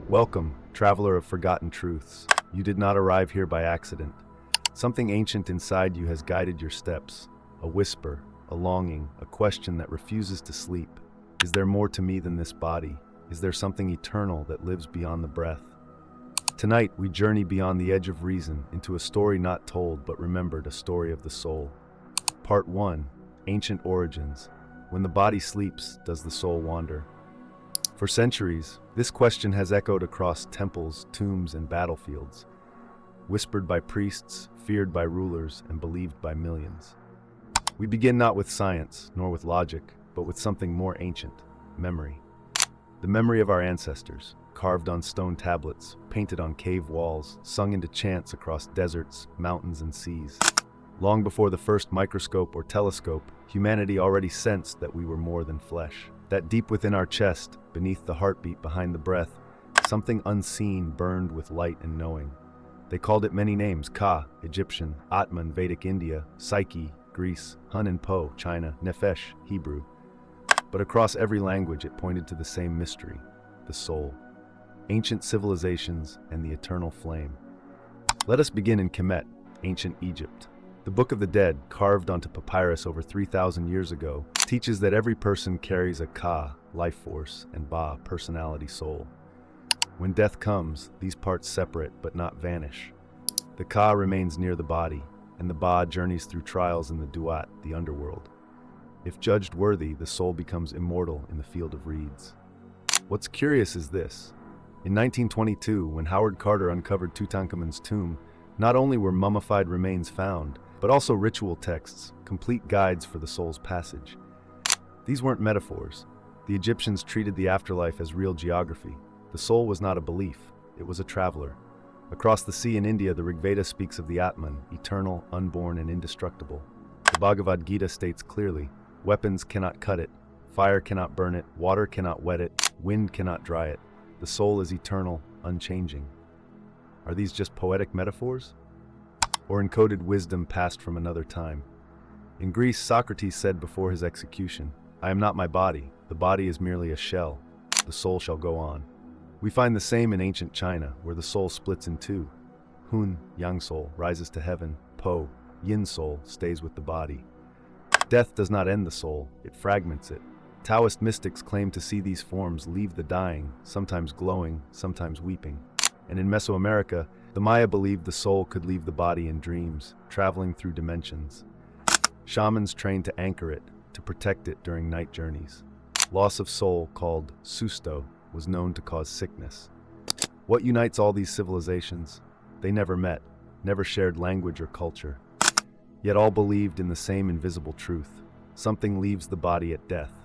Welcome, traveler of forgotten truths. You did not arrive here by accident. Something ancient inside you has guided your steps. A whisper, a longing, a question that refuses to sleep. Is there more to me than this body? Is there something eternal that lives beyond the breath? Tonight, we journey beyond the edge of reason into a story not told but remembered, a story of the soul. Part 1. Ancient Origins. When the body sleeps, does the soul wander? For centuries, this question has echoed across temples, tombs, and battlefields, whispered by priests, feared by rulers, and believed by millions. We begin not with science, nor with logic, but with something more ancient: memory. The memory of our ancestors, carved on stone tablets, painted on cave walls, sung into chants across deserts, mountains, and seas. Long before the first microscope or telescope, humanity already sensed that we were more than flesh. That deep within our chest, beneath the heartbeat behind the breath, something unseen burned with light and knowing. They called it many names: Ka, Egyptian; Atman, Vedic India; Psyche, Greece; Hun and Po, China; Nefesh, Hebrew. But across every language it pointed to the same mystery: the soul. Ancient civilizations and the eternal flame. Let us begin in Kemet, ancient Egypt. The Book of the Dead, carved onto papyrus over 3,000 years ago, teaches that every person carries a Ka, life force, and Ba, personality, soul. When death comes, these parts separate but not vanish. The Ka remains near the body, and the Ba journeys through trials in the Duat, the underworld. If judged worthy, the soul becomes immortal in the field of reeds. What's curious is this. In 1922, when Howard Carter uncovered Tutankhamun's tomb, not only were mummified remains found, but also ritual texts, complete guides for the soul's passage. These weren't metaphors. The Egyptians treated the afterlife as real geography. The soul was not a belief, it was a traveler. Across the sea in India, the Rigveda speaks of the Atman, eternal, unborn, and indestructible. The Bhagavad Gita states clearly, weapons cannot cut it, fire cannot burn it, water cannot wet it, wind cannot dry it. The soul is eternal, unchanging. Are these just poetic metaphors? Or encoded wisdom passed from another time? In Greece, Socrates said before his execution, "I am not my body. The body is merely a shell. The soul shall go on." We find the same in ancient China, where the soul splits in two. Hun, yang soul, rises to heaven. Po, yin soul, stays with the body. Death does not end the soul, it fragments it. Taoist mystics claim to see these forms leave the dying, sometimes glowing, sometimes weeping. And in Mesoamerica, the Maya believed the soul could leave the body in dreams, traveling through dimensions. Shamans trained to anchor it, to protect it during night journeys. Loss of soul, called susto, was known to cause sickness. What unites all these civilizations? They never met, never shared language or culture. Yet all believed in the same invisible truth. Something leaves the body at death.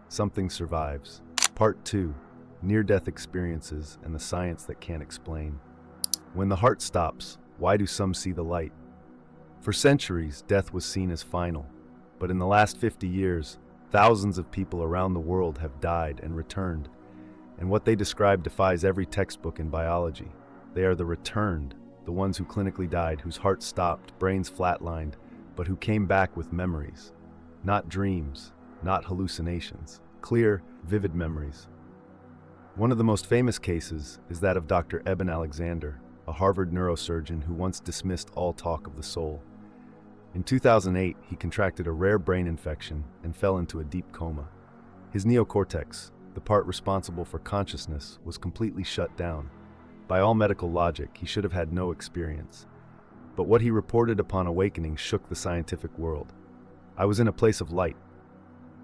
Something survives. Part 2. Near-death experiences and the science that can't explain. When the heart stops, why do some see the light? For centuries, death was seen as final. But in the last 50 years, thousands of people around the world have died and returned. And what they describe defies every textbook in biology. They are the returned, the ones who clinically died, whose hearts stopped, brains flatlined, but who came back with memories. Not dreams, not hallucinations. Clear, vivid memories. One of the most famous cases is that of Dr. Eben Alexander, a Harvard neurosurgeon who once dismissed all talk of the soul. In 2008, he contracted a rare brain infection and fell into a deep coma. His neocortex, the part responsible for consciousness, was completely shut down. By all medical logic, he should have had no experience. But what he reported upon awakening shook the scientific world. "I was in a place of light.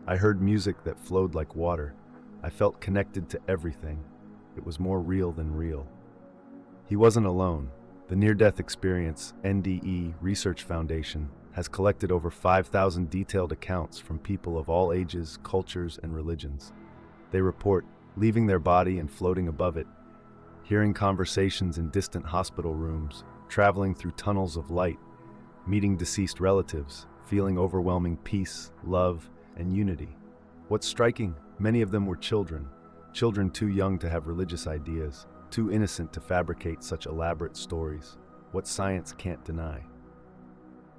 I heard music that flowed like water. I felt connected to everything. It was more real than real." He wasn't alone. The Near-Death Experience (NDE) Research Foundation has collected over 5,000 detailed accounts from people of all ages, cultures, and religions. They report leaving their body and floating above it, hearing conversations in distant hospital rooms, traveling through tunnels of light, meeting deceased relatives, feeling overwhelming peace, love, and unity. What's striking? Many of them were children too young to have religious ideas, too innocent to fabricate such elaborate stories. What science can't deny.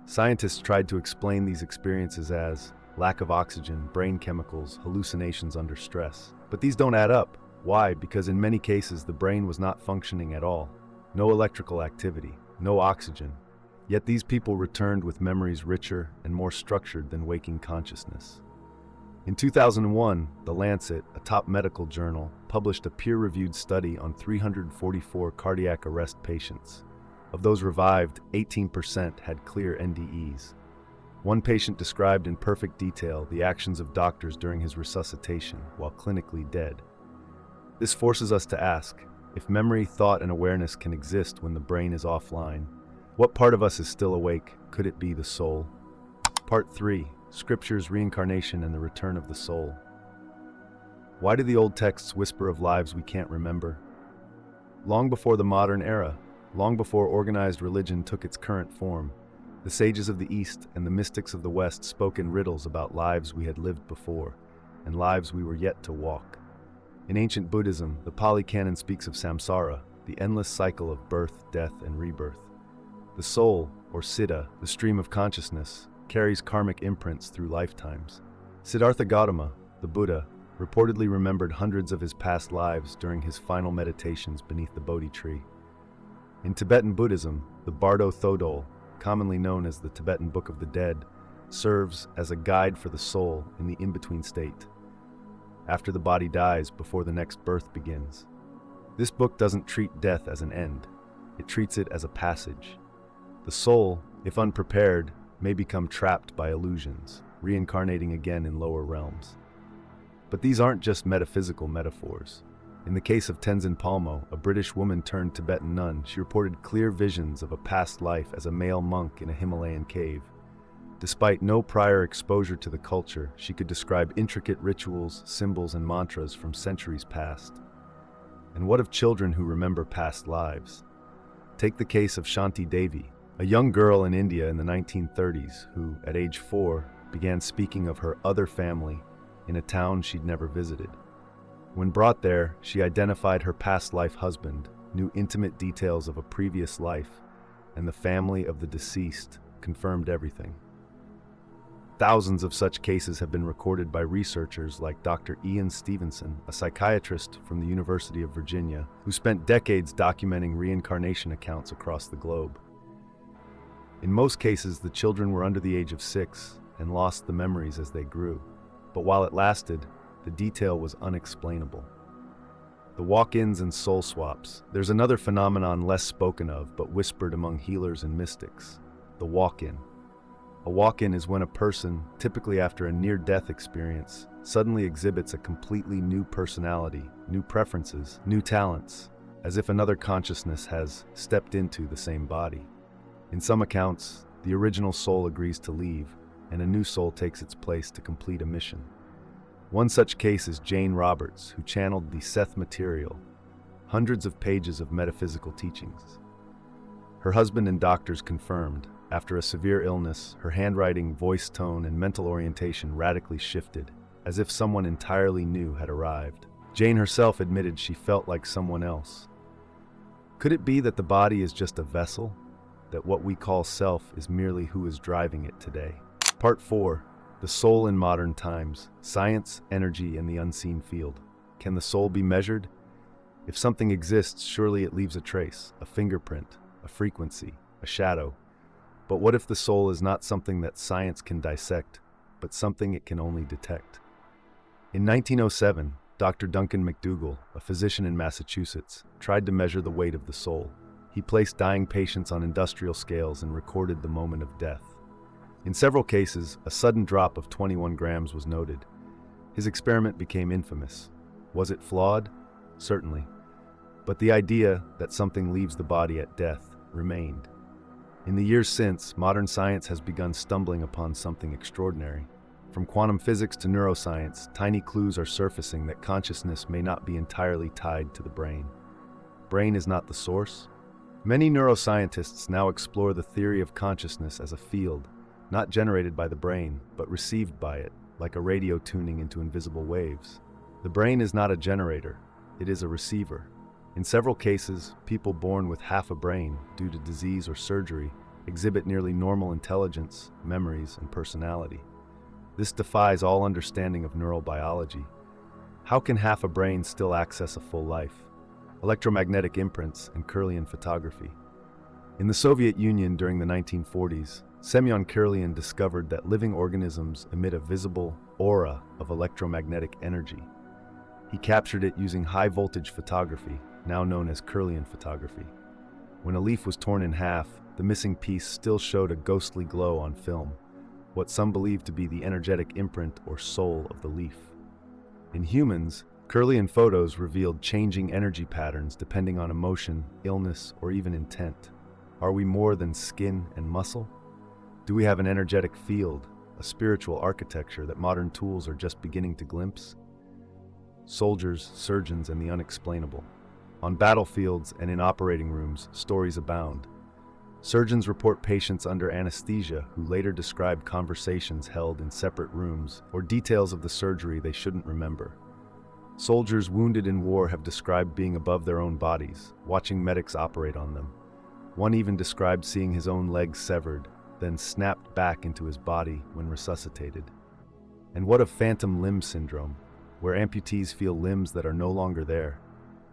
Scientists tried to explain these experiences as lack of oxygen, brain chemicals, hallucinations under stress. But these don't add up. Why? Because in many cases the brain was not functioning at all. No electrical activity, no oxygen. Yet these people returned with memories richer and more structured than waking consciousness. In 2001, The Lancet, a top medical journal, published a peer-reviewed study on 344 cardiac arrest patients. Of those revived, 18% had clear NDEs. One patient described in perfect detail the actions of doctors during his resuscitation while clinically dead. This forces us to ask, if memory, thought, and awareness can exist when the brain is offline, what part of us is still awake? Could it be the soul? Part 3. Scriptures, Reincarnation, and the Return of the Soul. Why do the old texts whisper of lives we can't remember? Long before the modern era, long before organized religion took its current form, the sages of the East and the mystics of the West spoke in riddles about lives we had lived before, and lives we were yet to walk. In ancient Buddhism, the Pali Canon speaks of samsara, the endless cycle of birth, death, and rebirth. The soul, or siddha, the stream of consciousness, carries karmic imprints through lifetimes. Siddhartha Gautama, the Buddha, reportedly remembered hundreds of his past lives during his final meditations beneath the Bodhi tree. In Tibetan Buddhism, the Bardo Thodol, commonly known as the Tibetan Book of the Dead, serves as a guide for the soul in the in-between state, after the body dies before the next birth begins. This book doesn't treat death as an end, it treats it as a passage. The soul, if unprepared, may become trapped by illusions, reincarnating again in lower realms. But these aren't just metaphysical metaphors. In the case of Tenzin Palmo, a British woman turned Tibetan nun, she reported clear visions of a past life as a male monk in a Himalayan cave. Despite no prior exposure to the culture, she could describe intricate rituals, symbols, and mantras from centuries past. And what of children who remember past lives? Take the case of Shanti Devi, a young girl in India in the 1930s who, at age 4, began speaking of her other family in a town she'd never visited. When brought there, she identified her past life husband, knew intimate details of a previous life, and the family of the deceased confirmed everything. Thousands of such cases have been recorded by researchers like Dr. Ian Stevenson, a psychiatrist from the University of Virginia, who spent decades documenting reincarnation accounts across the globe. In most cases, the children were under the age of 6 and lost the memories as they grew. But while it lasted, the detail was unexplainable. The walk-ins and soul swaps. There's another phenomenon less spoken of but whispered among healers and mystics: the walk-in. A walk-in is when a person, typically after a near-death experience, suddenly exhibits a completely new personality, new preferences, new talents, as if another consciousness has stepped into the same body. In some accounts, the original soul agrees to leave, and a new soul takes its place to complete a mission. One such case is Jane Roberts, who channeled the Seth material, hundreds of pages of metaphysical teachings. Her husband and doctors confirmed, after a severe illness, her handwriting, voice tone, and mental orientation radically shifted, as if someone entirely new had arrived. Jane herself admitted she felt like someone else. Could it be that the body is just a vessel? That what we call self is merely who is driving it today? Part 4. The soul in modern times. Science, energy, and the unseen field. Can the soul be measured? If something exists, surely it leaves a trace, a fingerprint, a frequency, a shadow. But what if the soul is not something that science can dissect, but something it can only detect? In 1907, Dr. Duncan McDougall, a physician in Massachusetts, tried to measure the weight of the soul. He placed dying patients on industrial scales and recorded the moment of death. In several cases, a sudden drop of 21 grams was noted. His experiment became infamous. Was it flawed? Certainly. But the idea that something leaves the body at death remained. In the years since, modern science has begun stumbling upon something extraordinary. From quantum physics to neuroscience, tiny clues are surfacing that consciousness may not be entirely tied to the brain. Brain is not the source. Many neuroscientists now explore the theory of consciousness as a field, not generated by the brain, but received by it, like a radio tuning into invisible waves. The brain is not a generator, it is a receiver. In several cases, people born with half a brain, due to disease or surgery, exhibit nearly normal intelligence, memories, and personality. This defies all understanding of neural biology. How can half a brain still access a full life? Electromagnetic imprints and Kirlian photography. In the Soviet Union during the 1940s, Semyon Kirlian discovered that living organisms emit a visible aura of electromagnetic energy. He captured it using high-voltage photography, now known as Kirlian photography. When a leaf was torn in half, the missing piece still showed a ghostly glow on film, what some believe to be the energetic imprint or soul of the leaf. In humans, Kirlian photos revealed changing energy patterns depending on emotion, illness, or even intent. Are we more than skin and muscle? Do we have an energetic field, a spiritual architecture that modern tools are just beginning to glimpse? Soldiers, surgeons, and the unexplainable. On battlefields and in operating rooms, stories abound. Surgeons report patients under anesthesia who later describe conversations held in separate rooms or details of the surgery they shouldn't remember. Soldiers wounded in war have described being above their own bodies, watching medics operate on them. One even described seeing his own legs severed, then snapped back into his body when resuscitated. And what of phantom limb syndrome, where amputees feel limbs that are no longer there?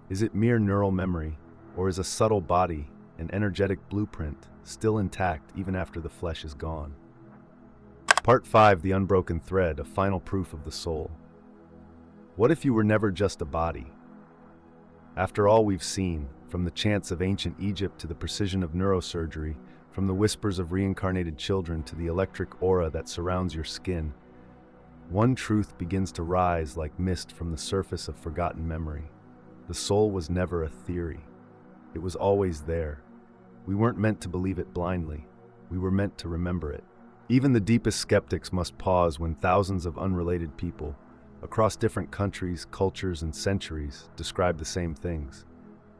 Is it mere neural memory, or is a subtle body, an energetic blueprint, still intact even after the flesh is gone? Part 5, The Unbroken Thread, a final proof of the soul. What if you were never just a body? After all we've seen, from the chants of ancient Egypt to the precision of neurosurgery, from the whispers of reincarnated children to the electric aura that surrounds your skin, one truth begins to rise like mist from the surface of forgotten memory. The soul was never a theory. It was always there. We weren't meant to believe it blindly. We were meant to remember it. Even the deepest skeptics must pause when thousands of unrelated people, across different countries, cultures, and centuries, describe the same things.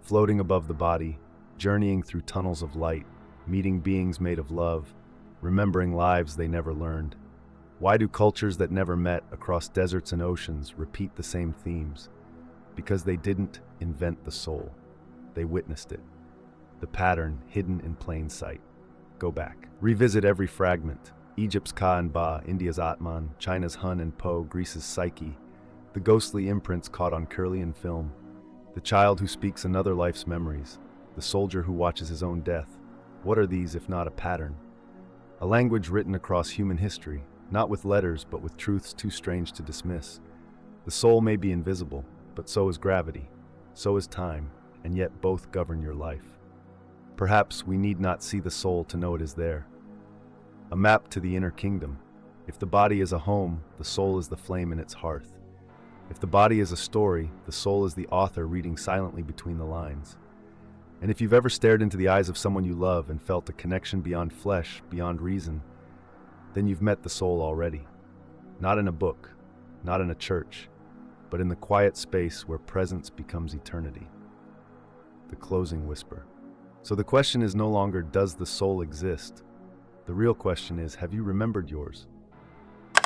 Floating above the body, journeying through tunnels of light, meeting beings made of love, remembering lives they never learned. Why do cultures that never met across deserts and oceans repeat the same themes? Because they didn't invent the soul. They witnessed it. The pattern hidden in plain sight. Go back. Revisit every fragment. Egypt's Ka and Ba, India's Atman, China's Hun and Po, Greece's Psyche. The ghostly imprints caught on Kirlian film. The child who speaks another life's memories. The soldier who watches his own death. What are these if not a pattern? A language written across human history, not with letters but with truths too strange to dismiss. The soul may be invisible, but so is gravity, so is time, and yet both govern your life. Perhaps we need not see the soul to know it is there. A map to the inner kingdom. If the body is a home, the soul is the flame in its hearth. If the body is a story, the soul is the author reading silently between the lines. And if you've ever stared into the eyes of someone you love and felt a connection beyond flesh, beyond reason, then you've met the soul already. Not in a book, not in a church, but in the quiet space where presence becomes eternity. The closing whisper. So the question is no longer, does the soul exist? The real question is, have you remembered yours?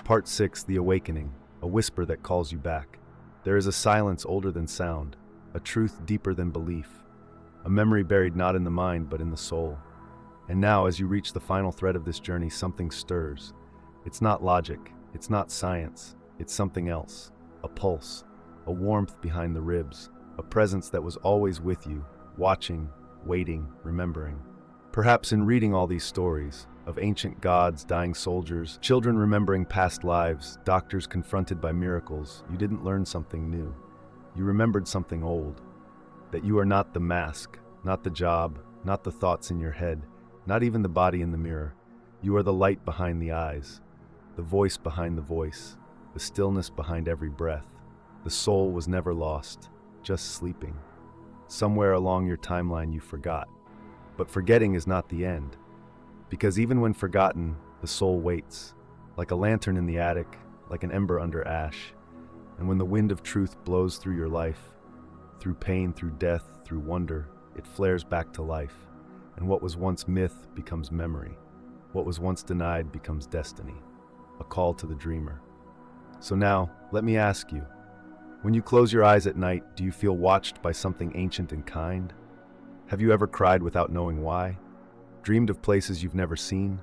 Part 6, The Awakening, a whisper that calls you back. There is a silence older than sound, a truth deeper than belief, a memory buried not in the mind but in the soul. And now, as you reach the final thread of this journey, something stirs. It's not logic, it's not science, it's something else. A pulse, a warmth behind the ribs, a presence that was always with you, watching, waiting, remembering. Perhaps in reading all these stories, of ancient gods, dying soldiers, children remembering past lives, doctors confronted by miracles, you didn't learn something new. You remembered something old. That you are not the mask, not the job, not the thoughts in your head, not even the body in the mirror. You are the light behind the eyes, the voice behind the voice, the stillness behind every breath. The soul was never lost, just sleeping. Somewhere along your timeline you forgot. But forgetting is not the end. Because even when forgotten, the soul waits, like a lantern in the attic, like an ember under ash. And when the wind of truth blows through your life, through pain, through death, through wonder, it flares back to life. And what was once myth becomes memory. What was once denied becomes destiny. A call to the dreamer. So now, let me ask you, when you close your eyes at night, do you feel watched by something ancient and kind? Have you ever cried without knowing why? Dreamed of places you've never seen?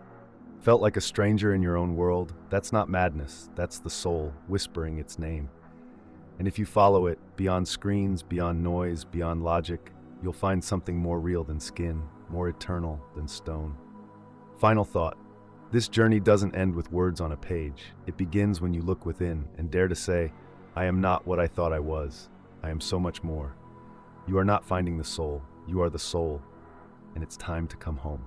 Felt like a stranger in your own world? That's not madness, that's the soul whispering its name. And if you follow it, beyond screens, beyond noise, beyond logic, you'll find something more real than skin, more eternal than stone. Final thought. This journey doesn't end with words on a page. It begins when you look within and dare to say, I am not what I thought I was. I am so much more. You are not finding the soul. You are the soul. And it's time to come home.